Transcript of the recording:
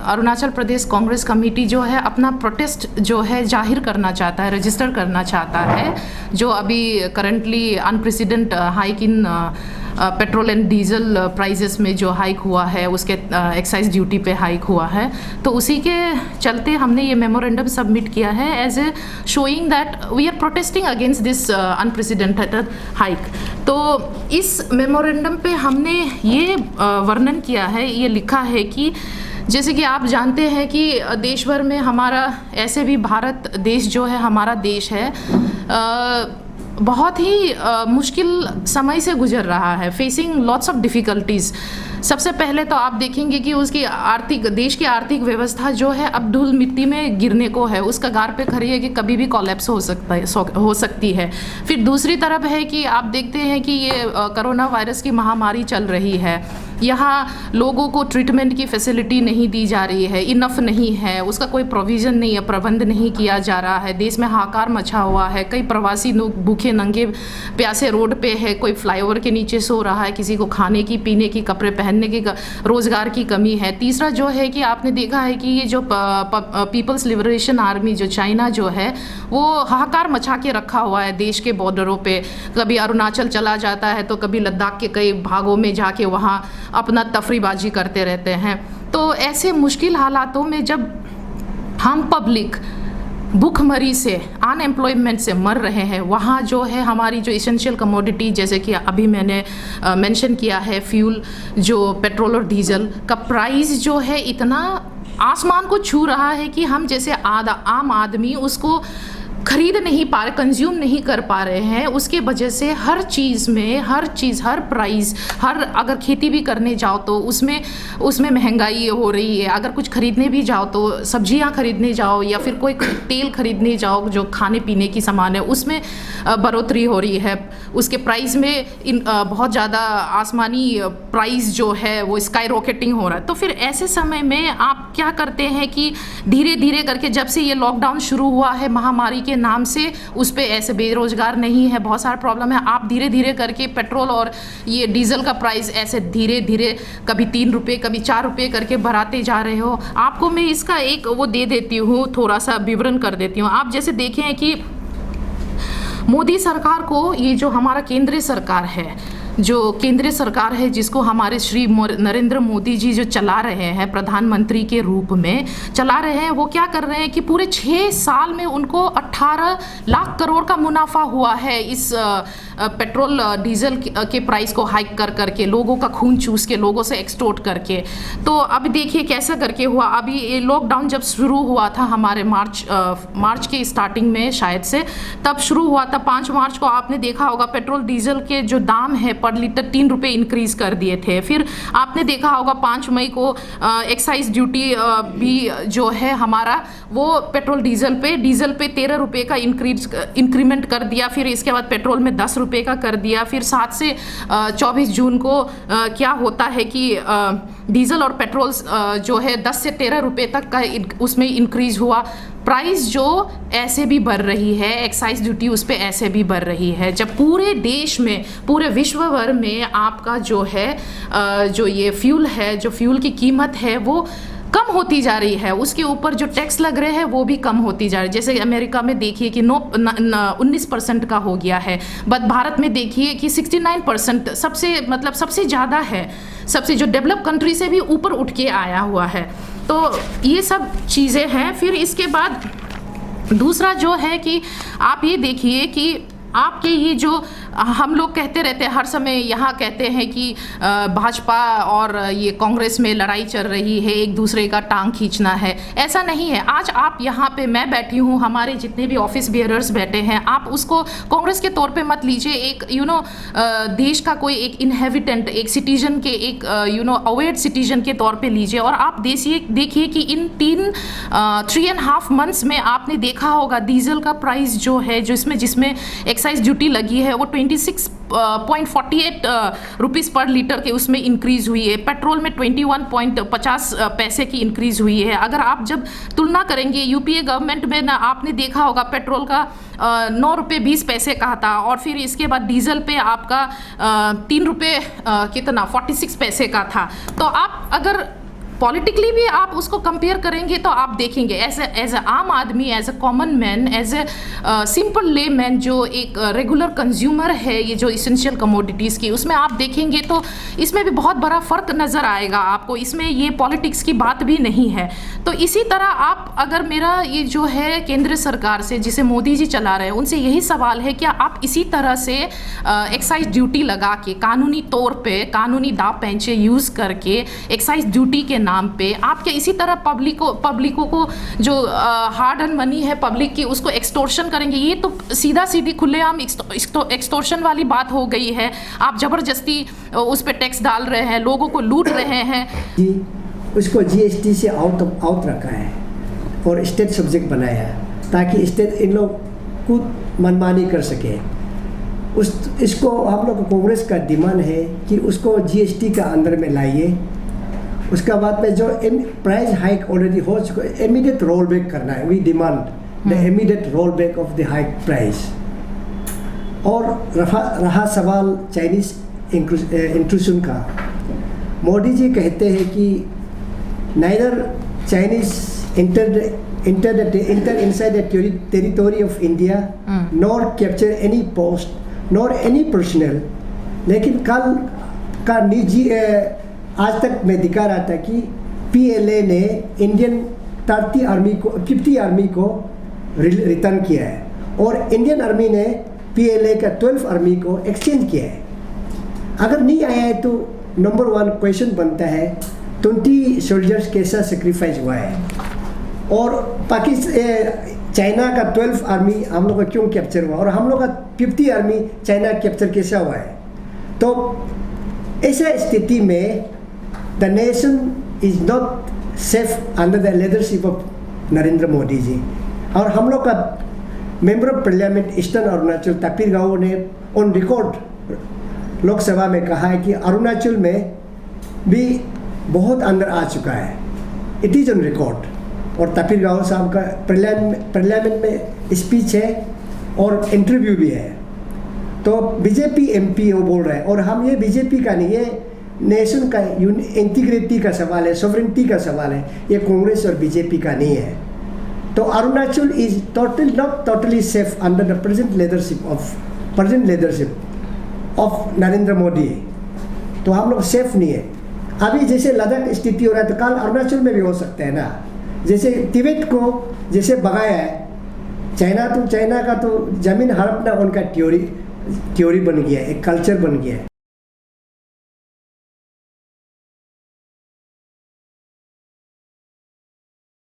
Arunachal Pradesh Congress committee जो है अपना प्रोटेस्ट जो है जाहिर करना चाहता है, रजिस्टर करना चाहता है, जो अभी currently unprecedented hike in petrol and diesel prices में जो हाइक हुआ है, उसके एक्साइज ड्यूटी पे हाइक हुआ है। तो उसी के चलते हमने ये मेमोरेंडम सबमिट किया है as a showing that we are protesting against this unprecedented hike. तो इस मेमोरेंडम पे हमने ये वर्णन किया है, ये लिखा है कि जैसे कि आप जानते हैं कि देश भर में हमारा, ऐसे भी भारत देश जो है हमारा देश है, बहुत ही मुश्किल समय से गुजर रहा है, फेसिंग लॉट्स ऑफ डिफ़िकल्टीज़। सबसे पहले तो आप देखेंगे कि उसकी देश की आर्थिक व्यवस्था जो है अब धूल मिट्टी में गिरने को है, उस कगार पे खड़ी है कि कभी भी कोलैप्स हो सकती है। फिर दूसरी तरफ है कि आप देखते हैं कि ये कोरोना वायरस की महामारी चल रही है, यहाँ लोगों को ट्रीटमेंट की फैसिलिटी नहीं दी जा रही है, इनफ नहीं है, उसका कोई प्रोविज़न नहीं है, प्रबंध नहीं किया जा रहा है। देश में हाहाकार मचा हुआ है, कई प्रवासी लोग भूखे नंगे प्यासे रोड पे है, कोई फ्लाईओवर के नीचे सो रहा है, किसी को खाने की, पीने की, कपड़े पहनने की, रोज़गार की कमी है। तीसरा जो है कि आपने देखा है कि ये जो पीपल्स लिबरेशन आर्मी जो चाइना जो है वो हाहाकार मचा के रखा हुआ है देश के बॉर्डरों पे। कभी अरुणाचल चला जाता है तो कभी लद्दाख के कई भागों में जाके वहाँ अपना तफरीबाजी करते रहते हैं। तो ऐसे मुश्किल हालातों में जब हम पब्लिक भूखमरी से, अनएम्प्लॉयमेंट से मर रहे हैं, वहाँ जो है हमारी जो इसेंशियल कमोडिटी, जैसे कि अभी मैंने मेंशन किया है, फ्यूल जो पेट्रोल और डीजल का प्राइस जो है इतना आसमान को छू रहा है कि हम जैसे आम आदमी उसको खरीद नहीं पा रहे, कंज्यूम नहीं कर पा रहे हैं। उसके वजह से हर चीज़ में हर प्राइस, अगर खेती भी करने जाओ तो उसमें महंगाई हो रही है। अगर कुछ खरीदने भी जाओ तो सब्जियां खरीदने जाओ या फिर कोई तेल खरीदने जाओ जो खाने पीने की सामान है, उसमें बढ़ोतरी हो रही है। उसके प्राइस में बहुत ज़्यादा आसमानी प्राइस जो है वो स्काई रॉकेटिंग हो रहा है। तो फिर ऐसे समय में आप क्या करते हैं कि धीरे धीरे करके, जब से ये लॉकडाउन शुरू हुआ है महामारी के नाम से, उस पे ऐसे बेरोजगार नहीं है, बहुत सारा प्रॉब्लम है, आप धीरे धीरे करके पेट्रोल और ये डीजल का प्राइस ऐसे धीरे धीरे कभी 3 रुपये कभी 4 रुपये करके बढ़ाते जा रहे हो। आपको मैं इसका एक वो दे देती हूँ, थोड़ा सा विवरण कर देती हूँ। आप जैसे देखें कि मोदी सरकार को, ये जो हमारा केंद्रीय सरकार है, जिसको हमारे श्री नरेंद्र मोदी जी जो चला रहे हैं, प्रधानमंत्री के रूप में चला रहे हैं, वो क्या कर रहे हैं कि पूरे 6 साल में उनको 18 लाख करोड़ का मुनाफा हुआ है इस पेट्रोल डीजल के प्राइस को हाइक करके, लोगों का खून चूस के, लोगों से एक्सटोर्ट करके। तो अब देखिए कैसा करके हुआ। अभी ये लॉकडाउन जब शुरू हुआ था हमारे मार्च के स्टार्टिंग में शायद से, तब शुरू हुआ था 5 मार्च को, आपने देखा होगा पेट्रोल डीजल के जो दाम है पर लीटर 3 रुपये इंक्रीज कर दिए थे। फिर आपने देखा होगा 5 मई को एक्साइज ड्यूटी भी जो है हमारा वो पेट्रोल डीजल पे 13 रुपये का इंक्रीमेंट कर दिया। फिर इसके बाद पेट्रोल में 10 रुपये का कर दिया। फिर 7 से 24 जून को क्या होता है कि डीजल और पेट्रोल जो है 10 से 13 रुपये तक का उसमें इंक्रीज हुआ। प्राइस जो ऐसे भी बढ़ रही है, एक्साइज ड्यूटी उस पर ऐसे भी बढ़ रही है। जब पूरे देश में, पूरे विश्व भर में आपका जो है जो ये फ्यूल है, जो फ्यूल की कीमत है वो कम होती जा रही है, उसके ऊपर जो टैक्स लग रहे हैं वो भी कम होती जा रही है। जैसे अमेरिका में देखिए कि 19% का हो गया है, बट भारत में देखिए कि 69%, सबसे ज़्यादा है, सबसे जो डेवलप कंट्री से भी ऊपर उठ के आया हुआ है। तो ये सब चीज़ें हैं। फिर इसके बाद दूसरा जो है कि आप ये देखिए कि आपके ये जो हम लोग कहते रहते हैं हर समय, यहाँ कहते हैं कि भाजपा और ये कांग्रेस में लड़ाई चल रही है, एक दूसरे का टांग खींचना है। ऐसा नहीं है। आज आप यहाँ पे, मैं बैठी हूँ, हमारे जितने भी ऑफिस बियरर्स बैठे हैं, आप उसको कांग्रेस के तौर पे मत लीजिए। एक देश का कोई एक इनहेबिटेंट, एक सिटीजन के, एक अवेयर सिटीजन के तौर पे लीजिए। और आप देखिए कि इन 3.5 मंथ्स में आपने देखा होगा डीजल का प्राइस जो है, जिसमें एक्साइज ड्यूटी लगी है, वो 26.48 रुपीज़ पर लीटर के उसमें इंक्रीज़ हुई है। पेट्रोल में 21.50 पैसे की इंक्रीज़ हुई है। अगर आप जब तुलना करेंगे यूपीए गवर्नमेंट में ना, आपने देखा होगा पेट्रोल का 9 रुपये 20 पैसे का था, और फिर इसके बाद डीजल पे आपका 3 रुपये 46 पैसे का था। तो आप अगर पॉलिटिकली भी आप उसको कंपेयर करेंगे तो आप देखेंगे एज ए आम आदमी, as a common man, as a simple layman जो एक रेगुलर कंज्यूमर है ये जो इसेंशियल कमोडिटीज़ की, उसमें आप देखेंगे तो इसमें भी बहुत बड़ा फ़र्क नज़र आएगा आपको। इसमें ये पॉलिटिक्स की बात भी नहीं है। तो इसी तरह आप अगर मेरा ये जो है केंद्र सरकार से जिसे मोदी जी चला रहे हैं उनसे यही सवाल है कि आप इसी तरह से एक्साइज ड्यूटी लगा के कानूनी तौर पे कानूनी दाव पेंचे यूज़ करके एक्साइज ड्यूटी के नाम पे आप क्या इसी तरह पब्लिकों को जो हार्ड अर्न मनी है पब्लिक की उसको एक्सटोर्शन करेंगे? ये तो सीधा सीधी खुलेआम एक्सटोर्शन वाली बात हो गई है। आप ज़बरदस्ती उस पर टैक्स डाल रहे हैं, लोगों को लूट रहे हैं जी। उसको जीएसटी से आउट रखा है और स्टेट सब्जेक्ट बनाया है ताकि स्टेट इन लोग खुद मनमानी कर सके। इसको हम लोग कांग्रेस का डिमांड है कि उसको जीएसटी का अंदर में लाइए। उसका बाद में जो प्राइस हाइक ऑलरेडी हो चुका है इमीडिएट रोल बैक करना है। We demand the immediate roll back of the hike price. और रहा सवाल चाइनीज इंट्रूशन का, मोदी जी कहते हैं कि neither Chinese enter inside the territory of India nor capture any post nor any personnel। लेकिन कल का निजी आज तक मैं दिखा रहा था कि PLA ने इंडियन 50 आर्मी को रिटर्न किया है और इंडियन आर्मी ने PLA का 12 आर्मी को एक्सचेंज किया है। अगर नहीं आया है तो नंबर 1 क्वेश्चन बनता है 20 सोल्जर्स कैसा सेक्रीफाइस हुआ है और चाइना का 12 आर्मी हम लोग का क्यों कैप्चर हुआ और हम लोग का 50 आर्मी चाइना कैप्चर कैसा हुआ है। तो ऐसा स्थिति में the nation is not safe under the leadership of Narendra Modi ji. और हम लोग का member of parliament eastern Arunachal Tapir Gao ने ऑन रिकॉर्ड लोकसभा में कहा है कि अरुणाचल में भी बहुत अंदर आ चुका है। It is on record. और तापिर गांव साहब का पार्लियामेंट में स्पीच है और इंटरव्यू भी है। तो बीजेपी एमपी वो बोल रहा है और हम ये बीजेपी का नहीं, ये नेशन का इंटीग्रिटी का सवाल है, सॉवरेनिटी का सवाल है, ये कांग्रेस और बीजेपी का नहीं है। तो Arunachal is not totally safe under the present leadership of Narendra Modi. तो हम लोग सेफ नहीं है। अभी जैसे लद्दाख स्थिति हो रहा है तो कल अरुणाचल में भी हो सकता है ना। जैसे तिब्बत को जैसे भगाया है चाइना का तो जमीन हड़पना उनका थ्योरी बन गया है, एक कल्चर बन गया है।